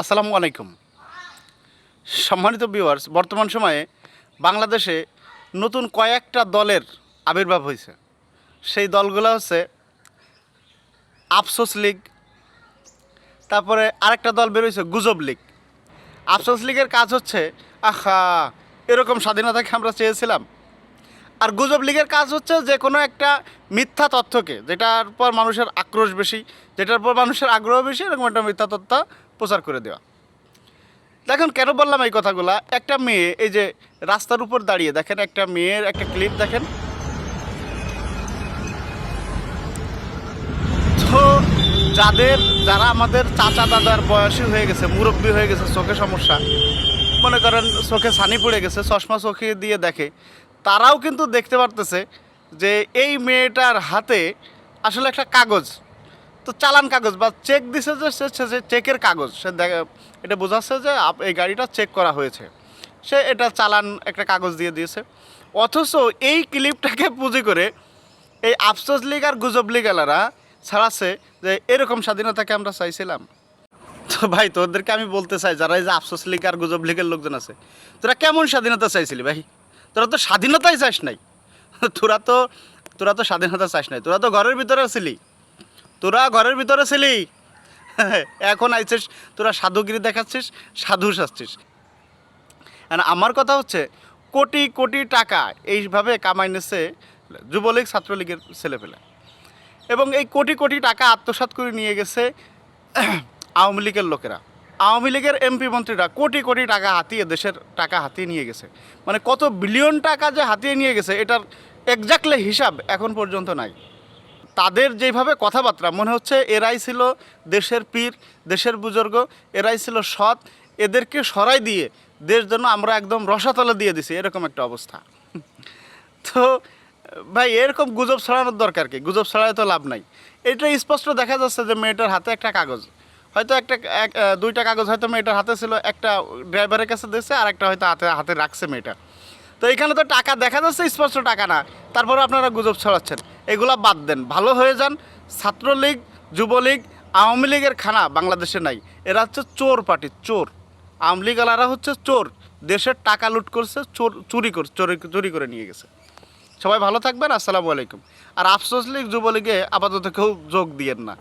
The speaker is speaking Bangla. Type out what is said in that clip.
আসসালামু আলাইকুম। সম্মানিত ভিউয়ার্স, বর্তমান সময়ে বাংলাদেশে নতুন কয়েকটা দলের আবির্ভাব হয়েছে। সেই দলগুলো হচ্ছে আফসোস লীগ, তারপরে আরেকটা দল বেরোয়েছে গুজব লীগ। আফসোস লীগের কাজ হচ্ছে আহা এরকম স্বাধীনতাকে আমরা চেয়েছিলাম, আর গুজব লীগের কাজ হচ্ছে যে কোনো একটা মিথ্যা তথ্যকে, যেটার পর মানুষের আক্রোশ বেশি, যেটার পর মানুষের আগ্রহ বেশি, এরকম একটা মিথ্যা তথ্য প্রচার করে দেওয়া। দেখুন কেন বললাম এই কথাগুলা। একটা মেয়ে এই যে রাস্তার উপর দাঁড়িয়ে, দেখেন একটা মেয়ের একটা ক্লিপ দেখেন তো। যারা আমাদের চাচা দাদার বয়সী হয়ে গেছে, মুরব্বী হয়ে গেছে, চোখে সমস্যা, মনে করেন চোখে ছানি পড়ে গেছে, চশমা চোখে দিয়ে দেখে, তারাও কিন্তু দেখতে পারতেছে যে এই মেয়েটার হাতে আসলে একটা কাগজ, তো চালান কাগজ বা চেক দিছে, যে সে চেকের কাগজ, সে এটা বোঝাচ্ছে যে এই গাড়িটা চেক করা হয়েছে, সে এটা চালান একটা কাগজ দিয়ে দিয়েছে। অথচ এই ক্লিপটাকে পুঁজি করে এই আফসোস লীগ আর গুজব লীগ এলারা ছাড়াচ্ছে যে এরকম স্বাধীনতাকে আমরা চাইছিলাম। তো ভাই তোদেরকে আমি বলতে চাই, যারা এই যে আফসোস লীগ আর গুজব লীগের লোকজন আছে, তোরা কেমন স্বাধীনতা চাইছিলি ভাই? তোরা তো স্বাধীনতাই চাস নাই। তোরা তো স্বাধীনতা চাস নাই, তোরা তো ঘরের ভিতরে ছিলি। এখন আইছিস তোরা সাধুগিরি দেখাচ্ছিস, সাধু সাজছিস। আমার কথা হচ্ছে কোটি কোটি টাকা এইভাবে কামাই নিচ্ছে যুবলীগ ছাত্রলীগের ছেলেপেলে, এবং এই কোটি কোটি টাকা আত্মসাৎ করে নিয়ে গেছে আওয়ামী লীগের লোকেরা। আওয়ামী লীগের এমপি মন্ত্রীরা কোটি কোটি টাকা হাতিয়ে, দেশের টাকা হাতিয়ে নিয়ে গেছে। মানে কত বিলিয়ন টাকা যে হাতিয়ে নিয়ে গেছে, এটার এক্স্যাক্টলি হিসাব এখন পর্যন্ত নাই। তাদের যেভাবে কথাবার্তা, মনে হচ্ছে এরাই ছিল দেশের পীর, দেশের বুজুর্গ, এরাই ছিল সৎ, এদেরকে সরাই দিয়ে দেশ জন্য আমরা একদম রসাতলে দিয়ে দিছি, এরকম একটা অবস্থা। তো ভাই এরকম গুজব ছড়ানোর দরকার কি? গুজব ছড়ায় তো লাভ নাই। এটা স্পষ্ট দেখা যাচ্ছে যে মেয়েটার হাতে একটা কাগজ, হয়তো দুইটা কাগজ হয়তো মেয়েটার হাতে ছিল, একটা ড্রাইভারের কাছে দিয়েছে, আর একটা হয়তো হাতে রাখছে মেয়েটা। তো এখানে তো টাকা দেখা যাচ্ছে, স্পষ্ট টাকা না, তারপরে আপনারা গুজব ছড়াচ্ছেন। এগুলা বাদ দেন, ভালো হয়ে যান। ছাত্রলীগ, যুবলীগ, আওয়ামী লীগের খানা বাংলাদেশে নাই। এরা হচ্ছে চোর পার্টি, চোর। আওয়ামী লীগওয়ালারা হচ্ছে চোর, দেশের টাকা লুট করছে, চুরি করে নিয়ে গেছে। সবাই ভালো থাকবেন, আসসালামু আলাইকুম। আর আফসোস লীগ, যুবলীগে আপাতত কেউ যোগ দিয়েন না।